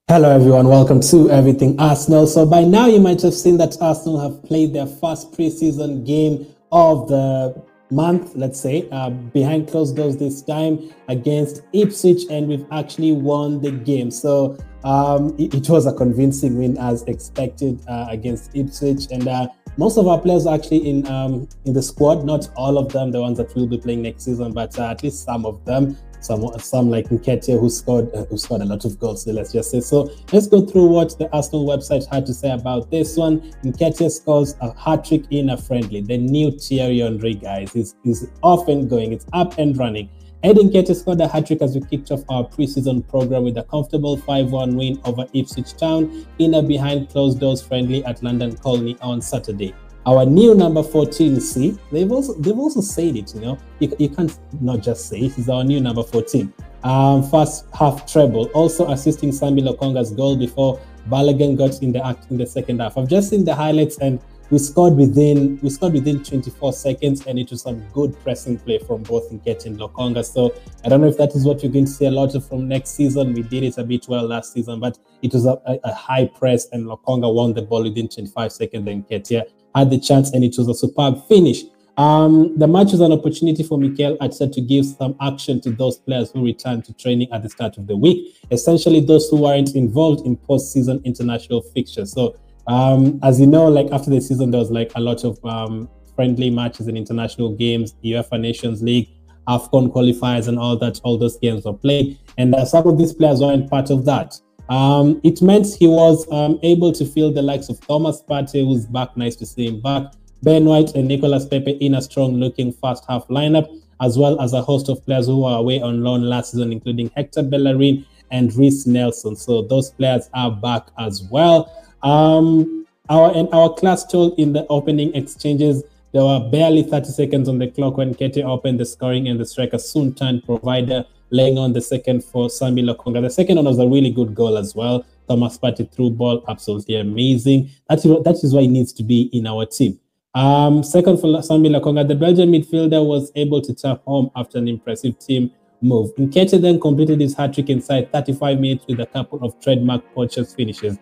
Hello everyone, welcome to Everything Arsenal. So by now you might have seen that Arsenal have played their first preseason game of the month, let's say, behind closed doors this time against Ipswich, and we've actually won the game. So it was a convincing win as expected against Ipswich, and most of our players are actually in the squad. Not all of them, the ones that will be playing next season, but at least some of them. Some like Nketiah who scored a lot of goals. So let's just say so. Let's go through what the Arsenal website had to say about this one. Nketiah scores a hat-trick in a friendly. The new Thierry Henry, guys, is off and going. It's up and running. Nketiah scored a hat-trick as we kicked off our preseason program with a comfortable 5-1 win over Ipswich Town in a behind closed doors friendly at London Colney on Saturday. Our new number 14, see, they've also said it, you know. You can't not just say it. He's our new number 14. First half treble, also assisting Sambi Lokonga's goal before Balogun got in the act in the second half. I've just seen the highlights, and we scored within 24 seconds, and it was some good pressing play from both Nketiah and Lokonga. So I don't know if that is what you're going to see a lot of from next season. We did it a bit well last season, but it was a high press, and Lokonga won the ball within 25 seconds. And Nketiah had the chance, and it was a superb finish. The match was an opportunity for Mikel Arteta to give some action to those players who returned to training at the start of the week, essentially those who weren't involved in post-season international fixtures. So as you know, like after the season, there was like a lot of friendly matches and international games, UEFA Nations League, AFCON qualifiers, and all that. All those games were played, and some of these players weren't part of that. It meant he was able to field the likes of Thomas Partey, who's back, nice to see him back, Ben White and Nicolas Pepe in a strong-looking first-half lineup, as well as a host of players who were away on loan last season, including Hector Bellerin and Reece Nelson. So those players are back as well. Our class told in the opening exchanges, there were barely 30 seconds on the clock when Nketiah opened the scoring, and the striker soon turned provider, laying on the second for Sambi Lokonga. The second one was a really good goal as well. Thomas Partey through ball, absolutely amazing. That is why he needs to be in our team. Second for Sambi Lokonga, the Belgian midfielder was able to tap home after an impressive team move. Nketiah then completed his hat-trick inside 35 minutes with a couple of trademark poachers finishes.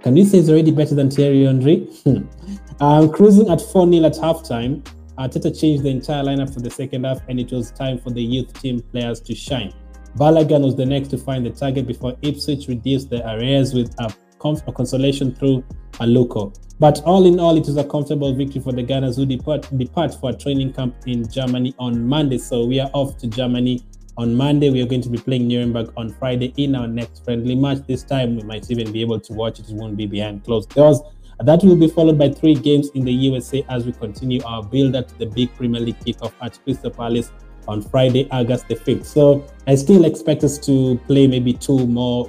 Can we say it's already better than Thierry Henry? Cruising at 4-0 at halftime, Arteta changed the entire lineup for the second half, and it was time for the youth team players to shine. Balogun was the next to find the target before Ipswich reduced the arrears with a consolation through a Luko. But all in all, it was a comfortable victory for the Gunners, who depart for a training camp in Germany on Monday. So we are off to Germany on Monday. We are going to be playing Nuremberg on Friday in our next friendly match. This time we might even be able to watch it. It won't be behind closed doors. That will be followed by 3 games in the USA as we continue our build-up to the big Premier League kickoff at Crystal Palace on Friday, August the 5th. So I still expect us to play maybe 2 more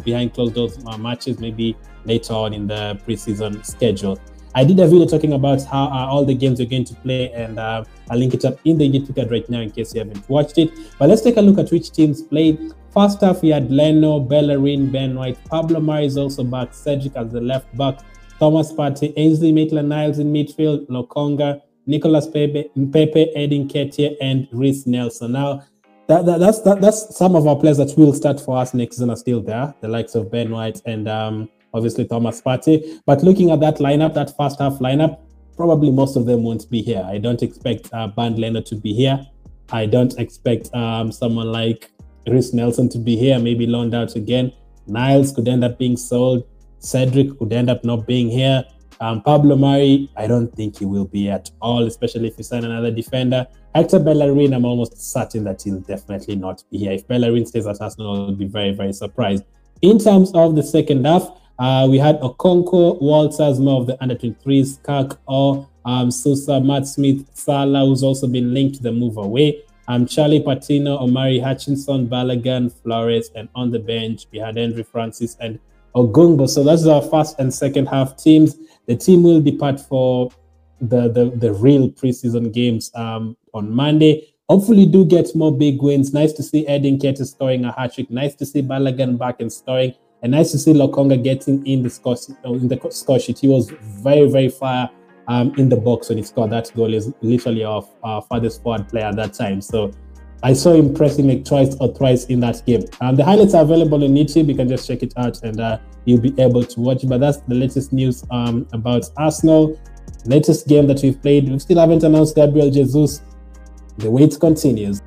behind closed doors matches, maybe later on in the preseason schedule. I did a video talking about how all the games we're going to play, and I'll link it up in the YouTube card right now in case you haven't watched it. But let's take a look at which teams played. First half, we had Leno, Bellerin, Ben White, Pablo Mari is also back, Cedric as the left back, Thomas Partey, Ainsley Maitland-Niles in midfield, Lokonga, Nicolas Pepe, Edin Nketiah, and Reece Nelson. Now, that's some of our players that will start for us next season are still there, the likes of Ben White and obviously Thomas Partey. But looking at that lineup, that first half lineup, probably most of them won't be here. I don't expect Band Leno to be here. I don't expect someone like Reece Nelson to be here, maybe loaned out again. Niles could end up being sold. Cedric could end up not being here. Pablo Mari, I don't think he will be at all, especially if you sign another defender. Hector Bellerin, I'm almost certain that he'll definitely not be here. If Bellerin stays at Arsenal, I'll be very, very surprised. In terms of the second half, we had Okonkwo, Walters, more of the under-23s, Kirk, Sousa, Matt Smith, Salah, who's also been linked to the move away. Charlie Patino, Omari Hutchinson, Balogun, Flores, and on the bench, we had Henry Francis and Ogungbo. So that's our first and second half teams. The team will depart for the real preseason games on Monday. Hopefully do get more big wins. Nice to see Edin Nketiah scoring a hat-trick. Nice to see Balogun back and scoring. And nice to see Lokonga getting in the score sheet. He was very, very far in the box when he scored that goal. Is literally our farthest forward player at that time. So I saw him pressing like twice or thrice in that game. The highlights are available on YouTube. You can just check it out and you'll be able to watch it. But that's the latest news about Arsenal. Latest game that we've played. We still haven't announced Gabriel Jesus. The wait continues.